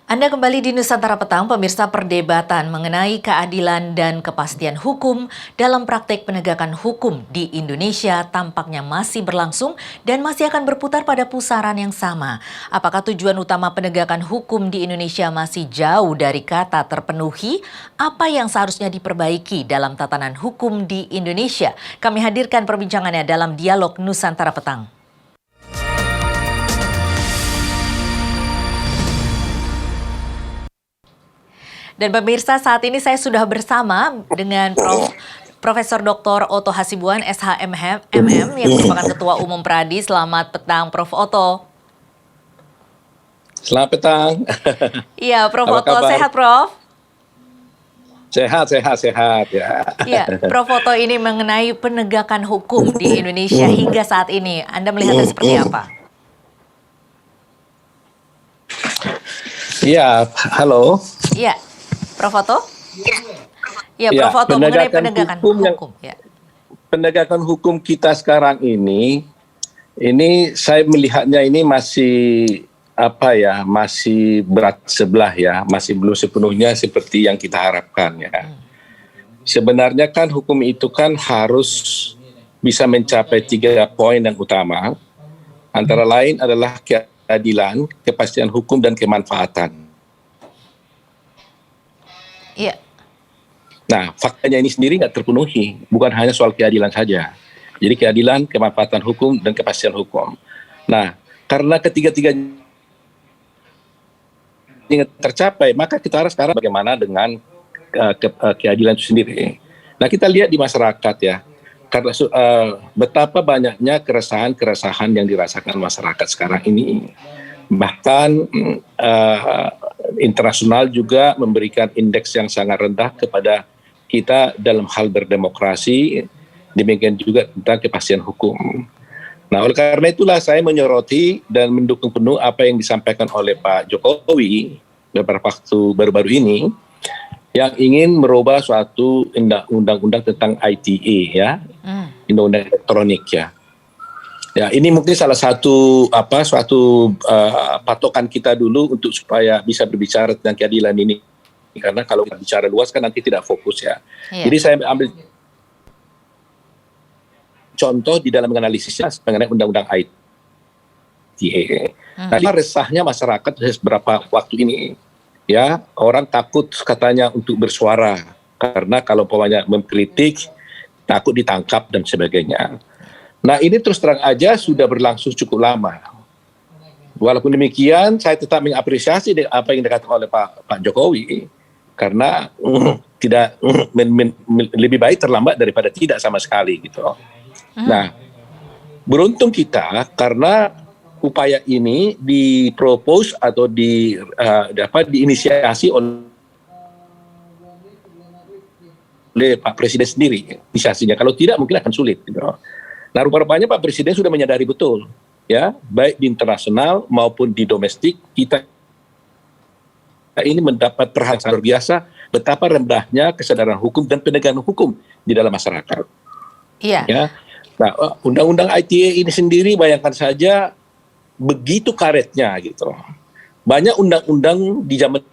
Anda kembali di Nusantara Petang, pemirsa. Perdebatan mengenai keadilan dan kepastian hukum dalam praktek penegakan hukum di Indonesia tampaknya masih berlangsung dan masih akan berputar pada pusaran yang sama. Apakah tujuan utama penegakan hukum di Indonesia masih jauh dari kata terpenuhi? Apa yang seharusnya diperbaiki dalam tatanan hukum di Indonesia? Kami hadirkan perbincangannya dalam Dialog Nusantara Petang. Dan pemirsa, saat ini saya sudah bersama dengan Profesor Dr. Oto Hasibuan, SHMM, yang merupakan Ketua Umum Pradi. Selamat petang, Prof. Oto. Selamat petang. Iya, Prof. Oto, sehat, Prof? Sehat ya. Iya, Prof. Oto, ini mengenai penegakan hukum di Indonesia hingga saat ini. Anda melihatnya seperti apa? Iya, halo. Iya. Prof. Oto? Ya, Prof. Oto, mengenai penegakan hukum. Penegakan hukum kita sekarang ini saya melihatnya ini masih masih berat sebelah ya, masih belum sepenuhnya seperti yang kita harapkan ya. Sebenarnya kan hukum itu kan harus bisa mencapai 3 poin yang utama, antara lain adalah keadilan, kepastian hukum, dan kemanfaatan. Iya. Nah, faktanya ini sendiri nggak terpenuhi, bukan hanya soal keadilan saja. Jadi keadilan, kemanfaatan hukum, dan kepastian hukum. Nah, karena ketiga-tiganya tercapai, maka kita harus sekarang bagaimana dengan keadilan itu sendiri. Nah, kita lihat di masyarakat ya, karena betapa banyaknya keresahan yang dirasakan masyarakat sekarang ini. Bahkan internasional juga memberikan indeks yang sangat rendah kepada kita dalam hal berdemokrasi, demikian juga tentang kepastian hukum. Nah, oleh karena itulah saya menyoroti dan mendukung penuh apa yang disampaikan oleh Pak Jokowi beberapa waktu baru-baru ini, yang ingin merubah suatu undang-undang tentang ITE ya, undang-undang elektronik ya. Ya, ini mungkin salah satu patokan kita dulu untuk supaya bisa berbicara tentang keadilan ini. Karena kalau kita bicara luas kan nanti tidak fokus ya. Jadi saya ambil contoh di dalam menganalisisnya mengenai undang-undang ITE. Nah, resahnya masyarakat beberapa waktu ini ya, orang takut katanya untuk bersuara karena kalau umpamanya mengkritik takut ditangkap dan sebagainya. Nah, ini terus terang aja sudah berlangsung cukup lama. Walaupun demikian, saya tetap mengapresiasi apa yang dikatakan oleh Pak Jokowi, karena lebih baik terlambat daripada tidak sama sekali gitu. Nah, beruntung kita karena upaya ini dipropose atau diinisiasi oleh Pak Presiden sendiri, inisiasinya. Kalau tidak mungkin akan sulit gitu. Nah, rupa-rupanya Pak Presiden sudah menyadari betul, ya, baik di internasional maupun di domestik, kita ini mendapat perhatian luar biasa betapa rendahnya kesadaran hukum dan penegakan hukum di dalam masyarakat. Iya. Ya. Nah, undang-undang ITE ini sendiri bayangkan saja begitu karetnya gitu. Banyak undang-undang di zaman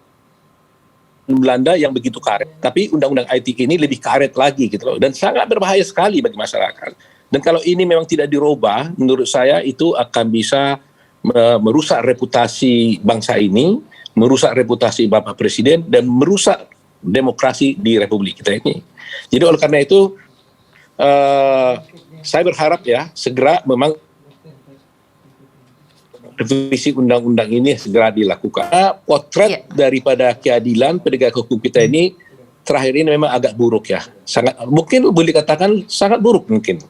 Belanda yang begitu karet, tapi undang-undang ITE ini lebih karet lagi gitu loh, dan sangat berbahaya sekali bagi masyarakat. Dan kalau ini memang tidak dirubah, menurut saya itu akan bisa merusak reputasi bangsa ini, merusak reputasi Bapak Presiden, dan merusak demokrasi di Republik kita ini. Jadi oleh karena itu, saya berharap ya, segera memang revisi undang-undang ini segera dilakukan. Potret daripada keadilan penegakan hukum kita ini terakhir ini memang agak buruk ya, mungkin boleh dikatakan sangat buruk mungkin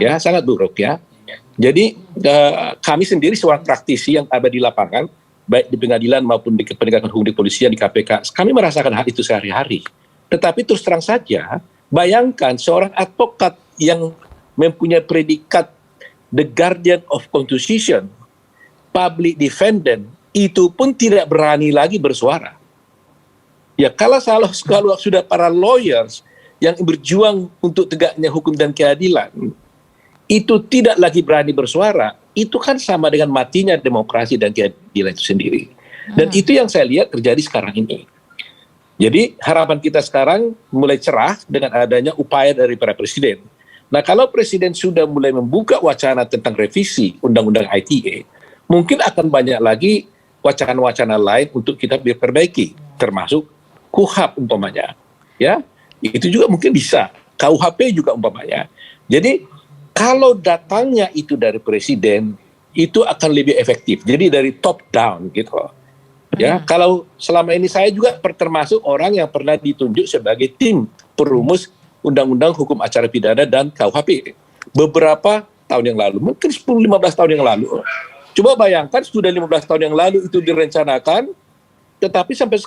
ya, sangat buruk ya. Jadi kami sendiri seorang praktisi yang ada di lapangan, baik di pengadilan maupun di penegakan hukum di polisian, di KPK, kami merasakan hal itu sehari-hari. Tetapi terus terang saja, bayangkan seorang advokat yang mempunyai predikat the guardian of constitution, public defendant, itu pun tidak berani lagi bersuara. Ya, kalau sudah para lawyers yang berjuang untuk tegaknya hukum dan keadilan, itu tidak lagi berani bersuara, itu kan sama dengan matinya demokrasi dan keadilan itu sendiri. Dan itu yang saya lihat terjadi sekarang ini. Jadi harapan kita sekarang mulai cerah dengan adanya upaya dari para presiden. Nah, kalau presiden sudah mulai membuka wacana tentang revisi Undang-Undang ITE, mungkin akan banyak lagi wacana-wacana lain untuk kita perbaiki, termasuk KUHP umpamanya. Ya, itu juga mungkin bisa. KUHP juga umpamanya. Jadi kalau datangnya itu dari presiden, itu akan lebih efektif. Jadi dari top down gitu. Ya, kalau selama ini saya juga termasuk orang yang pernah ditunjuk sebagai tim perumus Undang-Undang Hukum Acara Pidana dan KUHP beberapa tahun yang lalu, mungkin 10-15 tahun yang lalu. Coba bayangkan sudah 15 tahun yang lalu itu direncanakan, tetapi sampai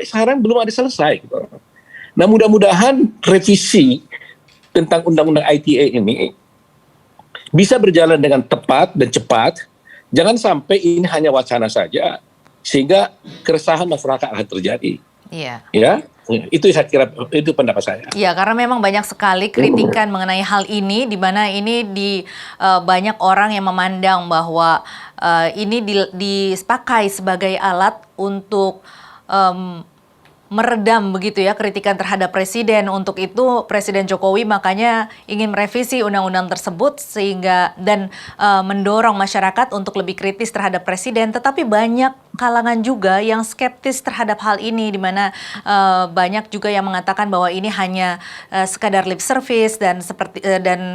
sekarang belum ada selesai. Gitu. Nah, mudah-mudahan revisi tentang Undang-Undang ITE ini bisa berjalan dengan tepat dan cepat. Jangan sampai ini hanya wacana saja, sehingga keresahan masyarakat akan terjadi. Iya. Ya, itu saya kira, itu pendapat saya. Ya, karena memang banyak sekali kritikan mengenai hal ini, di mana ini banyak orang yang memandang bahwa ini dipakai sebagai alat untuk meredam begitu ya kritikan terhadap presiden. Untuk itu Presiden Jokowi makanya ingin merevisi undang-undang tersebut sehingga dan mendorong masyarakat untuk lebih kritis terhadap presiden. Tetapi banyak kalangan juga yang skeptis terhadap hal ini, di mana banyak juga yang mengatakan bahwa ini hanya sekadar lip service dan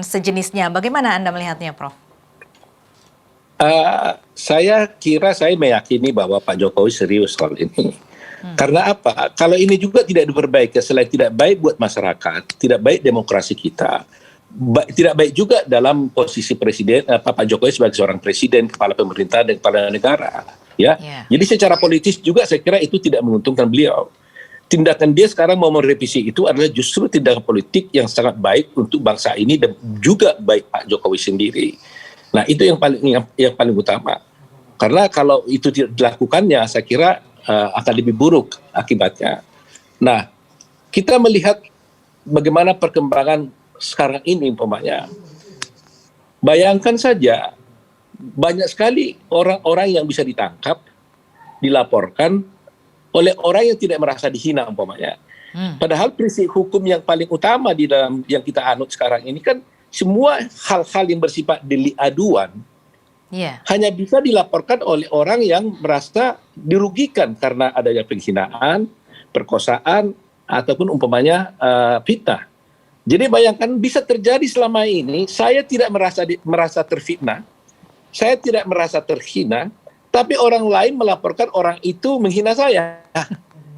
sejenisnya. Bagaimana Anda melihatnya, Prof? Saya meyakini bahwa Pak Jokowi serius soal ini. Karena apa? Kalau ini juga tidak diperbaiki, selain tidak baik buat masyarakat, tidak baik demokrasi kita, tidak baik juga dalam posisi presiden, Pak Jokowi sebagai seorang presiden, kepala pemerintah dan kepala negara. Ya, jadi secara politis juga saya kira itu tidak menguntungkan beliau. Tindakan dia sekarang mau merevisi itu adalah justru tindakan politik yang sangat baik untuk bangsa ini dan juga baik Pak Jokowi sendiri. Nah, itu yang paling utama. Karena kalau itu tidak dilakukannya, saya kira akan lebih buruk akibatnya. Nah, kita melihat bagaimana perkembangan sekarang ini umpamanya. Bayangkan saja, banyak sekali orang-orang yang bisa ditangkap, dilaporkan oleh orang yang tidak merasa dihina umpamanya. Padahal prinsip hukum yang paling utama di dalam yang kita anut sekarang ini kan semua hal-hal yang bersifat delik aduan hanya bisa dilaporkan oleh orang yang merasa dirugikan karena adanya penghinaan, perkosaan, ataupun umpamanya fitnah. Jadi bayangkan bisa terjadi selama ini, saya tidak merasa terfitnah, saya tidak merasa terhina, tapi orang lain melaporkan orang itu menghina saya.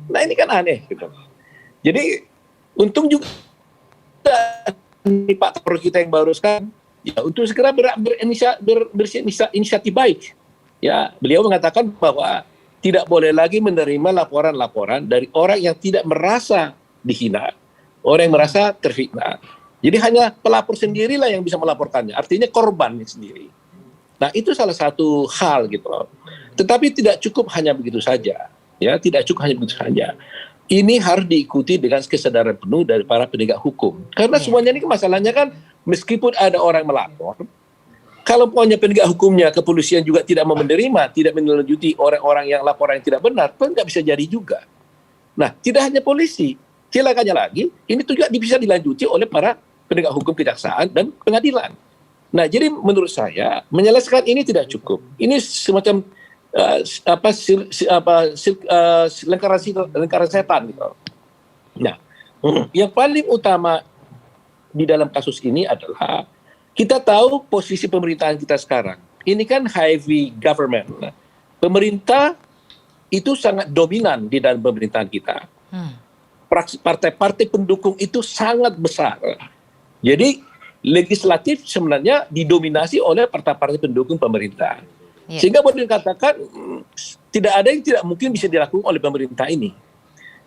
Nah, ini kan aneh gitu. Jadi untung juga Pak Kapolri kita yang baru sekarang, ya untuk segera berinisiatif baik. Ya, beliau mengatakan bahwa tidak boleh lagi menerima laporan-laporan dari orang yang tidak merasa dihina, orang yang merasa terfitnah. Jadi hanya pelapor sendirilah yang bisa melaporkannya, artinya korban sendiri. Nah, itu salah satu hal gitu loh. Tetapi tidak cukup hanya begitu saja. Ya, tidak cukup hanya begitu saja. Ini harus diikuti dengan kesadaran penuh dari para penegak hukum. Karena semuanya ini masalahnya kan meskipun ada orang melapor, kalau punya penegak hukumnya, kepolisian juga tidak mau menerima, tidak menindaklanjuti orang-orang yang laporan yang tidak benar, pun nggak bisa jadi juga. Nah, tidak hanya polisi, silakannya lagi, ini juga bisa dilanjuti oleh para penegak hukum kejaksaan dan pengadilan. Nah, jadi menurut saya menyelesaikan ini tidak cukup. Ini semacam lingkaran setan gitu. Nah, yang paling utama di dalam kasus ini adalah kita tahu posisi pemerintahan kita sekarang. Ini kan heavy government. Pemerintah itu sangat dominan di dalam pemerintahan kita. Partai-partai pendukung itu sangat besar. Jadi legislatif sebenarnya didominasi oleh partai-partai pendukung pemerintah. Sehingga boleh dikatakan tidak ada yang tidak mungkin bisa dilakukan oleh pemerintah ini.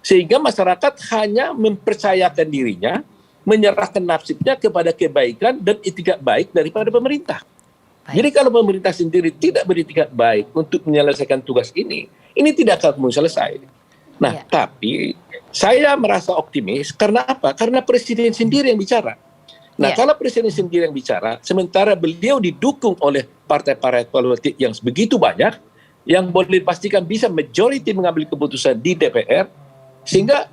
Sehingga masyarakat hanya mempercayakan dirinya, menyerahkan nasibnya kepada kebaikan dan itikat baik daripada pemerintah. Jadi kalau pemerintah sendiri tidak beritikat baik untuk menyelesaikan tugas ini tidak akan selesai. Nah, tapi saya merasa optimis karena apa? Karena presiden sendiri yang bicara. Nah, kalau presiden sendiri yang bicara, sementara beliau didukung oleh partai-partai politik yang begitu banyak, yang boleh dipastikan bisa majority mengambil keputusan di DPR, sehingga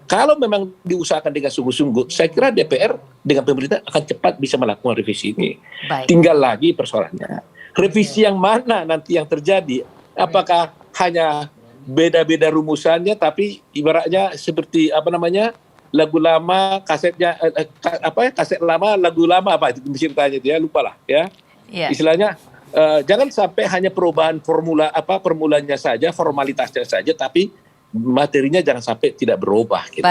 kalau memang diusahakan dengan sungguh-sungguh, saya kira DPR dengan pemerintah akan cepat bisa melakukan revisi ini. Baik. Tinggal lagi persoalannya, revisi yang mana nanti yang terjadi? Apakah hanya beda-beda rumusannya, tapi ibaratnya seperti lagu lama, kasetnya kaset lama, lagu lama apa itu ceritanya itu ya, lupalah ya. Ya. Istilahnya jangan sampai hanya perubahan formulanya saja, formalitasnya saja, tapi materinya jangan sampai tidak berubah gitu.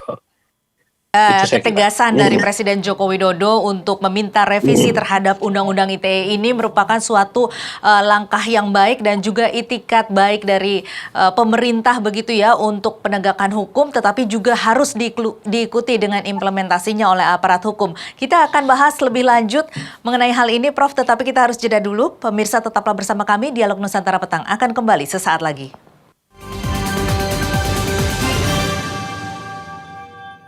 Itu saya kira. Ketegasan dari Presiden Joko Widodo untuk meminta revisi terhadap Undang-Undang ITE ini merupakan suatu langkah yang baik dan juga itikat baik dari pemerintah begitu ya untuk penegakan hukum, tetapi juga harus diikuti dengan implementasinya oleh aparat hukum. Kita akan bahas lebih lanjut mengenai hal ini, Prof, tetapi kita harus jeda dulu. Pemirsa tetaplah bersama kami, Dialog Nusantara Petang akan kembali sesaat lagi.